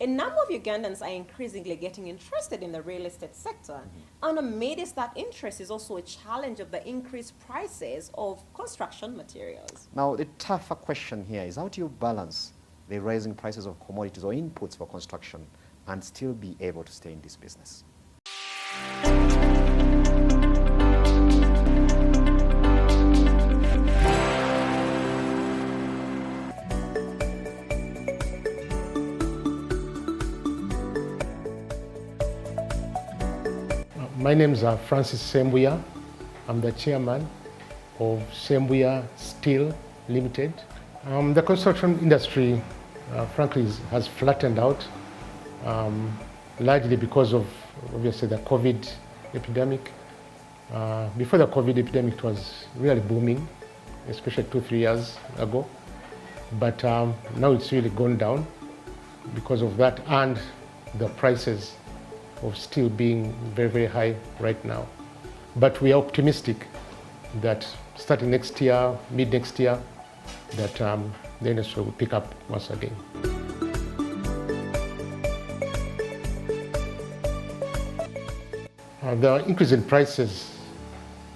A number of Ugandans are increasingly getting interested in the real estate sector. And amidst that interest is also a challenge of the increased prices of construction materials. Now, the tougher question here is how do you balance the rising prices of commodities or inputs for construction and still be able to stay in this business? My name is Francis Sembuya. I'm the chairman of Sembuya Steel Limited. The construction industry, frankly, has flattened out, largely because of, obviously, the COVID epidemic. Before the COVID epidemic, it was really booming, especially 2-3 years ago. But now it's really gone down because of that and the prices of steel being very, very high right now. But we are optimistic that starting next year, mid next year, that the industry will pick up once again. The increase in prices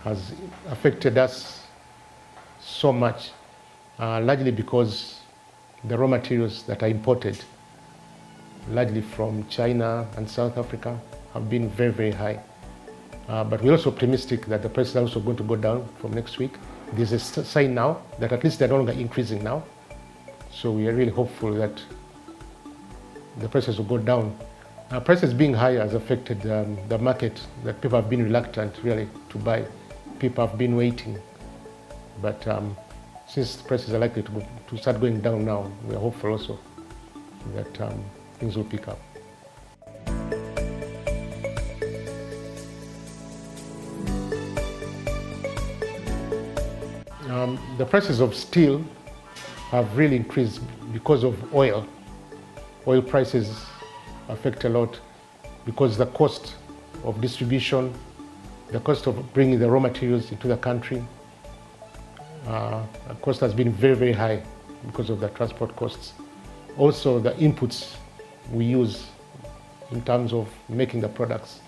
has affected us so much, largely because the raw materials that are imported, largely from China and South Africa, have been very, very high. But we're also optimistic that the prices are also going to go down from next week. There's a sign now that at least they're no longer increasing now. So we are really hopeful that the prices will go down. Prices being high has affected the market, that people have been reluctant really to buy. People have been waiting. But since the prices are likely to start going down now, we are hopeful also that things will pick up. The prices of steel have really increased because of oil. Oil prices affect a lot because the cost of distribution, the cost of bringing the raw materials into the country, the cost has been very, very high because of the transport costs. Also, the inputs we use in terms of making the products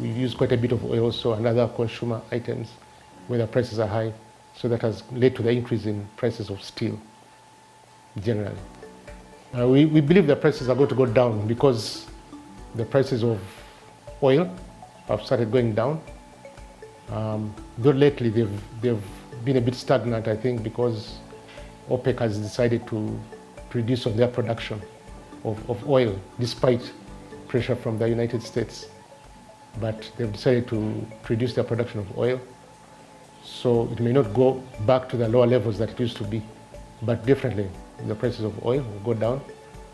we use quite a bit of oil also and other consumer items where the prices are high. So that has led to the increase in prices of steel generally. We believe the prices are going to go down because the prices of oil have started going down. Though lately they've been a bit stagnant, I think, because OPEC has decided to reduce on their production of oil despite pressure from the United States. But they've decided to reduce their production of oil. So it may not go back to the lower levels that it used to be, but definitely the prices of oil will go down,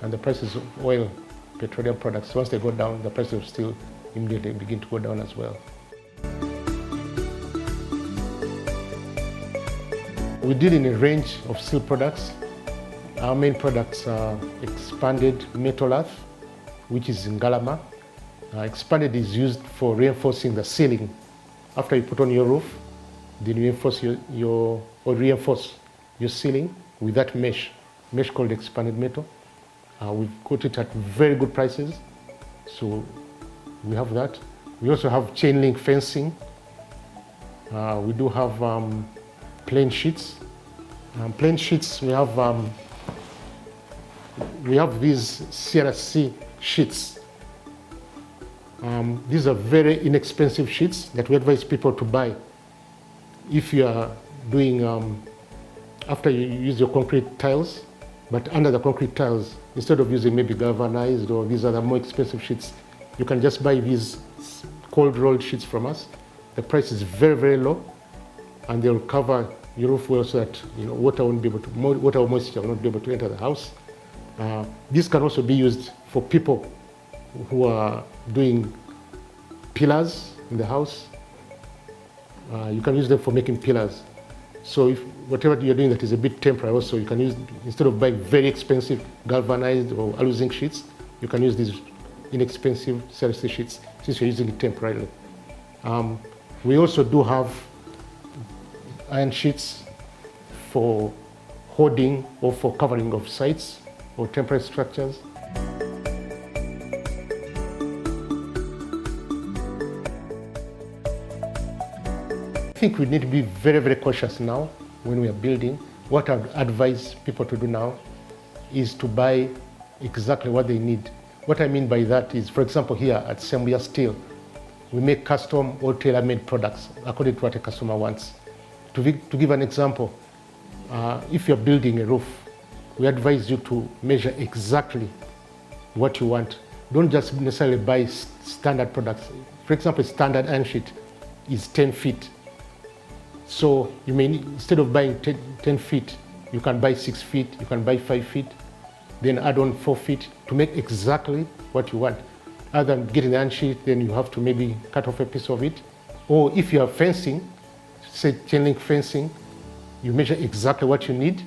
and the prices of oil, petroleum products, once they go down, the prices of steel immediately begin to go down as well. We deal in a range of steel products. Our main products are expanded metal earth, which is in Ngalama. Expanded is used for reinforcing the ceiling. After you put on your roof, then you reinforce your ceiling with that mesh called expanded metal. We've got it at very good prices, so we have that. We also have chain link fencing. We do have plain sheets. Plain sheets, we have these CRC sheets. These are very inexpensive sheets that we advise people to buy. If you are doing, after you use your concrete tiles, but under the concrete tiles, instead of using maybe galvanized or these other more expensive sheets, you can just buy these cold rolled sheets from us. The price is very, very low, and they'll cover your roof well so that water or moisture will not be able to enter the house. This can also be used for people who are doing pillars in the house. You can use them for making pillars. So if whatever you're doing that is a bit temporary also, you can use, instead of buying very expensive galvanized or alu-zinc sheets, you can use these inexpensive CRC sheets since you're using it temporarily. We also do have iron sheets for hoarding or for covering of sites or temporary structures. think we need to be very, very cautious now when we are building. What I would advise people to do now is to buy exactly what they need. What I mean by that is, for example, here at Sembuya Steel, we make custom or tailor-made products according to what a customer wants. To give an example, if you're building a roof, we advise you to measure exactly what you want. Don't just necessarily buy standard products. For example, standard iron sheet is 10 feet. So you may, instead of buying 10 feet, you can buy 6 feet, you can buy 5 feet, then add on 4 feet to make exactly what you want. Other than getting the iron sheet, then you have to maybe cut off a piece of it. Or if you are fencing, say chain link fencing, you measure exactly what you need.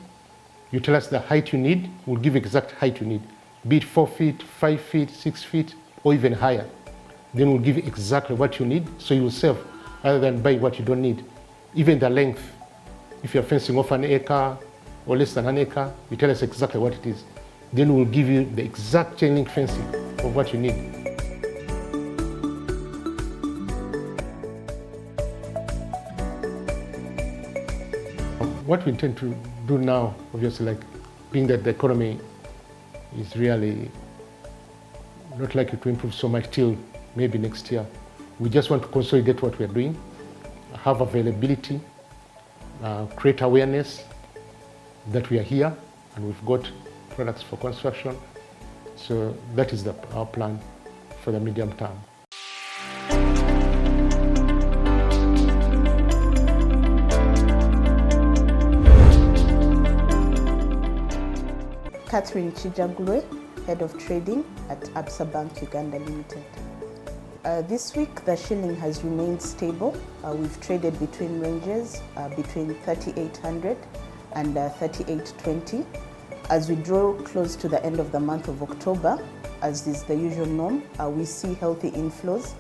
You tell us the height you need, we'll give exact height you need. Be it 4 feet, 5 feet, 6 feet, or even higher. Then we'll give you exactly what you need, so you will save, rather than buying what you don't need. Even the length, if you're fencing off an acre or less than an acre, you tell us exactly what it is. Then we'll give you the exact chain link fencing of what you need. What we intend to do now, obviously, like being that the economy is really not likely to improve so much till maybe next year, we just want to consolidate what we are doing, have availability, create awareness that we are here and we've got products for construction. So that is our plan for the medium term. Catherine Chijagulwe, Head of Trading at Absa Bank Uganda Limited. This week, the shilling has remained stable. We've traded between ranges between 3,800 and 3,820. As we draw close to the end of the month of October, as is the usual norm, we see healthy inflows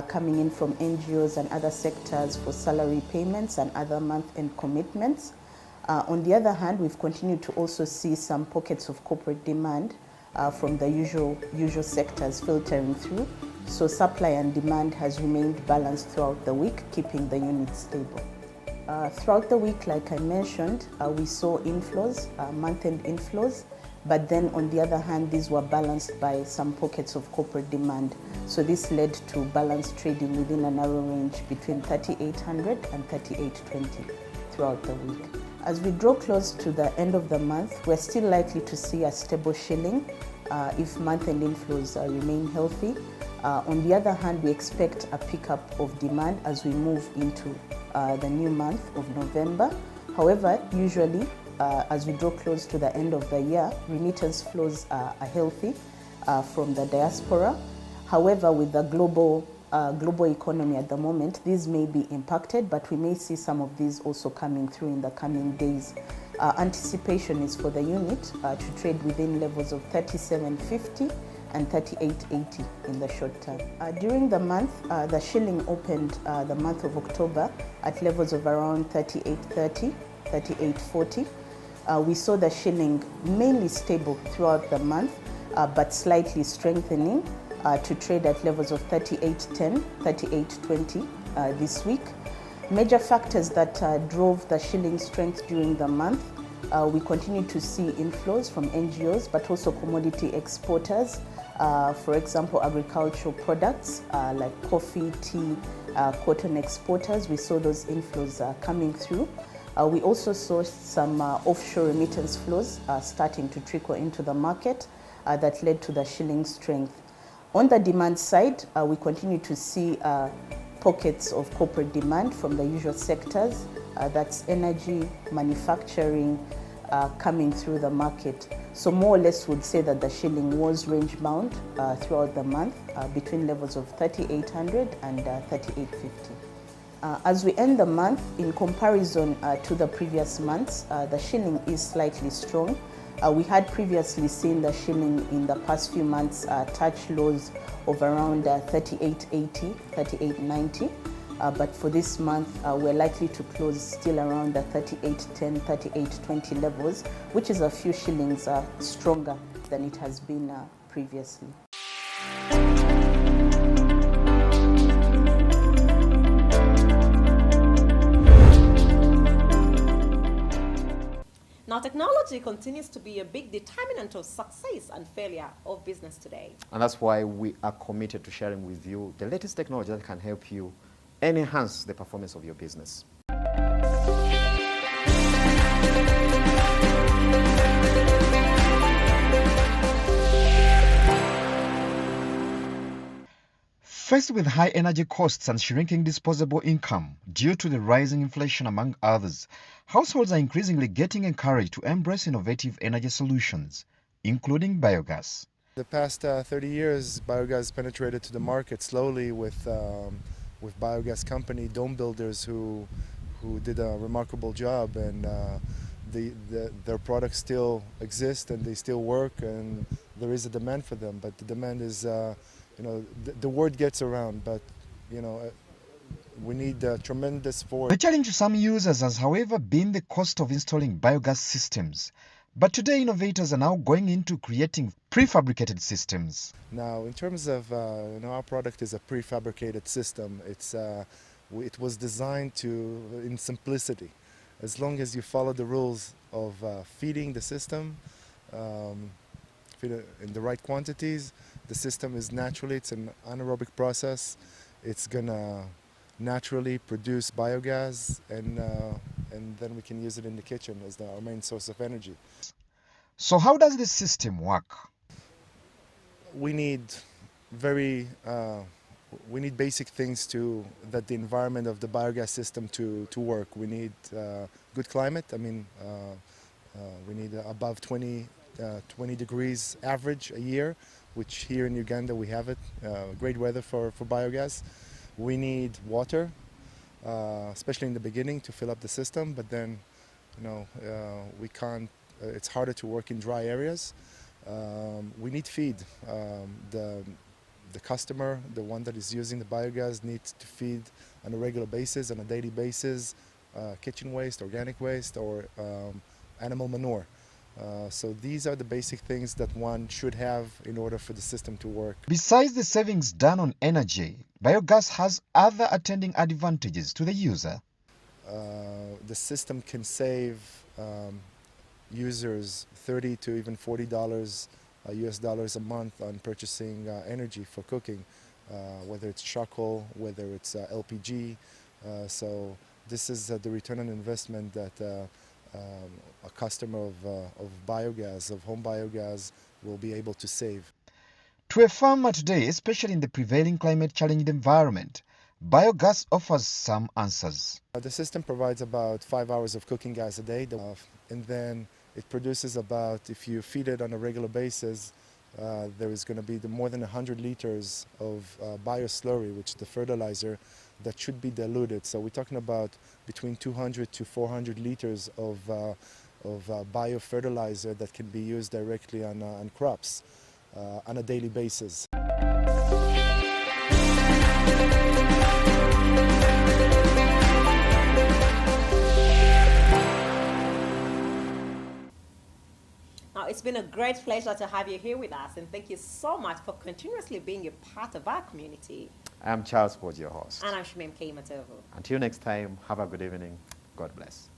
coming in from NGOs and other sectors for salary payments and other month-end commitments. On the other hand, we've continued to also see some pockets of corporate demand from the usual sectors filtering through. So supply and demand has remained balanced throughout the week, keeping the unit stable. Throughout the week, like I mentioned, we saw inflows, month-end inflows, but then on the other hand, these were balanced by some pockets of corporate demand. So this led to balanced trading within a narrow range between 3,800 and 3,820 throughout the week. As we draw close to the end of the month, we're still likely to see a stable shilling if month-end inflows remain healthy. On the other hand, we expect a pickup of demand as we move into the new month of November. However, usually, as we draw close to the end of the year, remittance flows are healthy from the diaspora. However, with the global economy at the moment, these may be impacted, but we may see some of these also coming through in the coming days. Anticipation is for the unit to trade within levels of 37.50 and 38.80 in the short term. During the month, the shilling opened the month of October at levels of around 38.30, 38.40. We saw the shilling mainly stable throughout the month, but slightly strengthening to trade at levels of 38.10, 38.20 this week. Major factors that drove the shilling strength during the month, we continue to see inflows from NGOs, but also commodity exporters. For example, agricultural products like coffee, tea, cotton exporters, we saw those inflows coming through. We also saw some offshore remittance flows starting to trickle into the market that led to the shilling strength. On the demand side, we continue to see pockets of corporate demand from the usual sectors, that's energy, manufacturing, coming through the market. So more or less would say that the shilling was range bound throughout the month between levels of 3,800 and 3,850. As we end the month, in comparison to the previous months, the shilling is slightly strong. We had previously seen the shilling in the past few months touch lows of around 38.80, 38.90. But for this month, we're likely to close still around the 38.10, 38.20 levels, which is a few shillings stronger than it has been previously. Now, technology continues to be a big determinant of success and failure of business today. And that's why we are committed to sharing with you the latest technology that can help you enhance the performance of your business. Faced with high energy costs and shrinking disposable income due to the rising inflation among others, households are increasingly getting encouraged to embrace innovative energy solutions, including biogas. The past 30 years, biogas penetrated to the market slowly with biogas company, dome builders who did a remarkable job, and their products still exist and they still work, and there is a demand for them. But the demand is, the word gets around, but we need tremendous force. The challenge to some users has, however, been the cost of installing biogas systems. But today, innovators are now going into creating prefabricated systems. Now, in terms of our product is a prefabricated system. It was designed in simplicity. As long as you follow the rules of feeding the system feed it in the right quantities, the system is it's an anaerobic process. It's gonna naturally produce biogas, and then we can use it in the kitchen as our main source of energy. So how does this system work? We need basic things that the environment of the biogas system to work. We need good climate. We need above 20 degrees average a year, which here in Uganda we have it. Great weather for biogas. We need water, especially in the beginning, to fill up the system. But then, we can't. It's harder to work in dry areas. We need feed. The customer, the one that is using the biogas, needs to feed on a regular basis, on a daily basis, kitchen waste, organic waste, or animal manure. So these are the basic things that one should have in order for the system to work. Besides the savings done on energy, biogas has other attending advantages to the user. The system can save users $30 to even $40 US dollars a month on purchasing energy for cooking, whether it's charcoal, whether it's LPG. So this is the return on investment that a customer of biogas, of home biogas, will be able to save. To a farmer today, especially in the prevailing climate-challenged environment, biogas offers some answers. The system provides about 5 hours of cooking gas a day, and then it produces about, if you feed it on a regular basis, there is going to be more than 100 liters of bioslurry, which is the fertilizer, that should be diluted. So we're talking about between 200 to 400 liters of biofertilizer that can be used directly on crops on a daily basis. Now, it's been a great pleasure to have you here with us, and thank you so much for continuously being a part of our community. I'm Charles Port, your host. And I'm Shimem K. Matovu. Until next time, have a good evening. God bless.